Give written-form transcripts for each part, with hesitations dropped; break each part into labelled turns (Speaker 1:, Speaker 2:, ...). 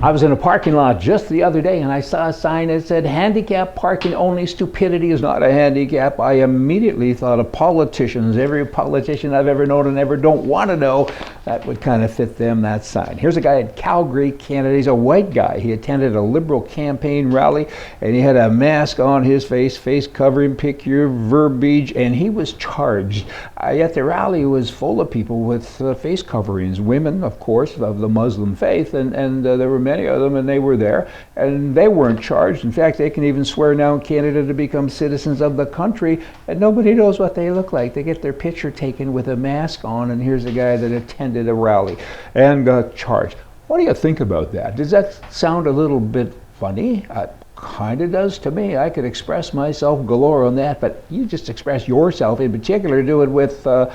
Speaker 1: I was in a parking lot just the other day and I saw a sign that said handicap parking only, stupidity is not a handicap. I immediately thought of politicians. Every politician I've ever known and ever don't want to know, that would kind of fit them, that sign. Here's a guy in Calgary, Canada. He's a white guy. He attended a Liberal campaign rally and he had a mask on his face covering, pick your verbiage, and he was charged. Yet the rally was full of people with face coverings, women, of course, of the Muslim faith, and there were many of them, and they were there, and they weren't charged. In fact, they can even swear now in Canada to become citizens of the country, and nobody knows what they look like. They get their picture taken with a mask on, and here's a guy that attended a rally and got charged. What do you think about that? Does that sound a little bit funny? Kind of does to me. I could express myself galore on that, but you just express yourself in particular. Do it with the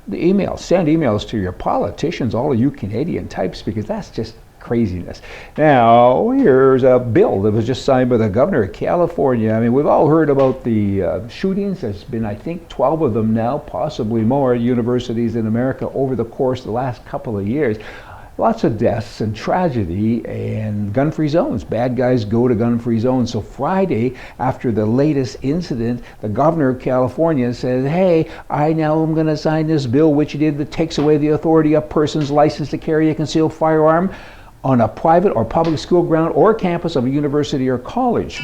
Speaker 1: emails. Send emails to your politicians, all of you Canadian types, because that's just craziness. Now, here's a bill that was just signed by the governor of California. I mean, we've all heard about the shootings. There's been, I think, 12 of them now, possibly more, at universities in America over the course of the last couple of years. Lots of deaths and tragedy and gun-free zones. Bad guys go to gun-free zones. So Friday, after the latest incident, the governor of California says, hey, I now am going to sign this bill, which he did, that takes away the authority of person's license to carry a concealed firearm on a private or public school ground or campus of a university or college.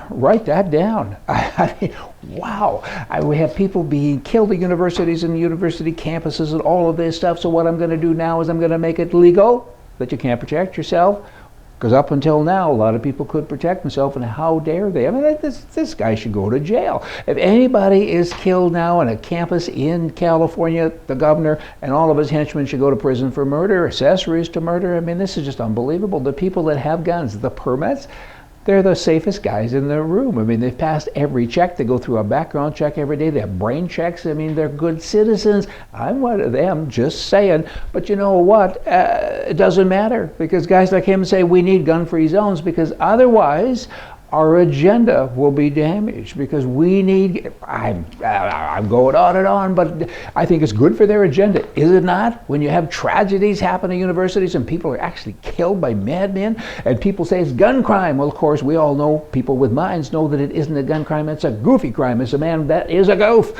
Speaker 1: Write that down. I mean, wow. We have people being killed at universities and university campuses and all of this stuff. So what I'm going to do now is I'm going to make it legal that you can't protect yourself. Because up until now, a lot of people could protect themselves, and how dare they? I mean, this guy should go to jail. If anybody is killed now on a campus in California, the governor and all of his henchmen should go to prison for murder, accessories to murder. I mean, this is just unbelievable. The people that have guns, the permits, they're the safest guys in the room. I mean, they've passed every check. They go through a background check every day. They have brain checks. I mean, they're good citizens. I'm one of them, just saying. But you know what? It doesn't matter, because guys like him say we need gun-free zones, because otherwise our agenda will be damaged, because we need, I'm going on and on, but I think it's good for their agenda, is it not? When you have tragedies happen at universities and people are actually killed by madmen, and people say it's gun crime. Well, of course, we all know, people with minds know that it isn't a gun crime, it's a goofy crime. It's a man that is a goof.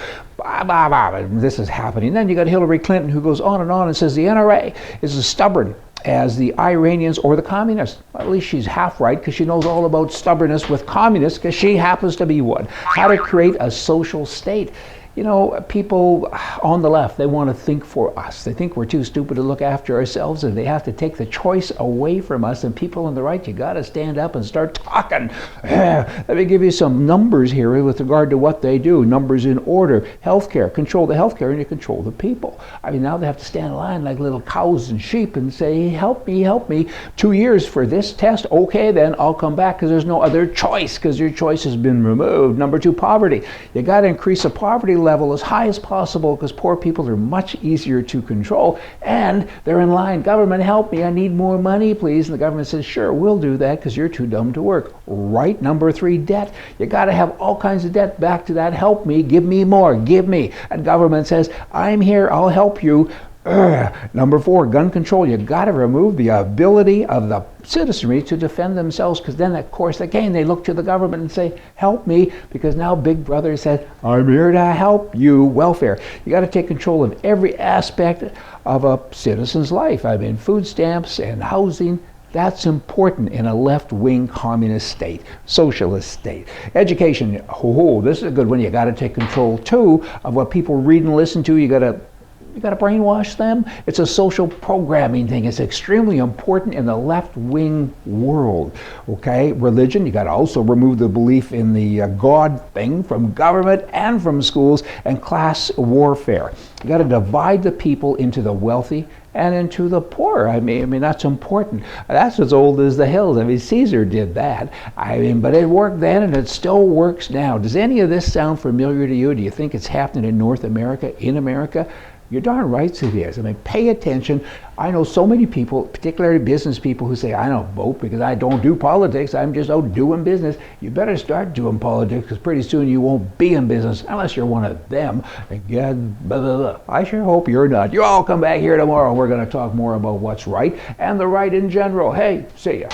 Speaker 1: This is happening. Then you got Hillary Clinton, who goes on and says the NRA is as stubborn as the Iranians or the communists. Well, at least she's half right, because she knows all about stubbornness with communists, because she happens to be one. How to create a social state. You know, people on the left, they want to think for us. They think we're too stupid to look after ourselves, and they have to take the choice away from us. And people on the right, you got to stand up and start talking. Let me give you some numbers here with regard to what they do. Numbers in order. Healthcare. Control the healthcare, and you control the people. I mean, now they have to stand in line like little cows and sheep and say, help me, help me. 2 years for this test. Okay, then I'll come back, because there's no other choice, because your choice has been removed. Number 2, poverty. You got to increase the poverty level as high as possible, because poor people are much easier to control, and they're in line. Government, help me, I need more money, please. And the government says, sure, we'll do that, because you're too dumb to work. Right. Number 3, debt. You got to have all kinds of debt. Back to that, help me, give me more, give me. And government says, I'm here, I'll help you. Number 4, gun control. You got to remove the ability of the citizenry to defend themselves, because then, of course, again, they look to the government and say, help me, because now Big Brother said, I'm here to help you. Welfare. You got to take control of every aspect of a citizen's life. I mean, food stamps and housing. That's important in a left-wing communist state, socialist state. Education. This is a good one. You got to take control, too, of what people read and listen to. You got to brainwash them. It's a social programming thing. It's extremely important in the left-wing world. Okay, religion, you got to also remove the belief in the God thing from government and from schools, and class warfare. You got to divide the people into the wealthy and into the poor. I mean that's important. That's as old as the hills. I mean, Caesar did that. I mean, but it worked then, and it still works now. Does any of this sound familiar to you? Do you think it's happening in North America, in America? You're darn right it is. I mean, pay attention. I know so many people, particularly business people, who say, I don't vote because I don't do politics. I'm just out doing business. You better start doing politics because pretty soon you won't be in business unless you're one of them. Again, blah, blah, blah. I sure hope you're not. You all come back here tomorrow. We're going to talk more about what's right and the right in general. Hey, see ya.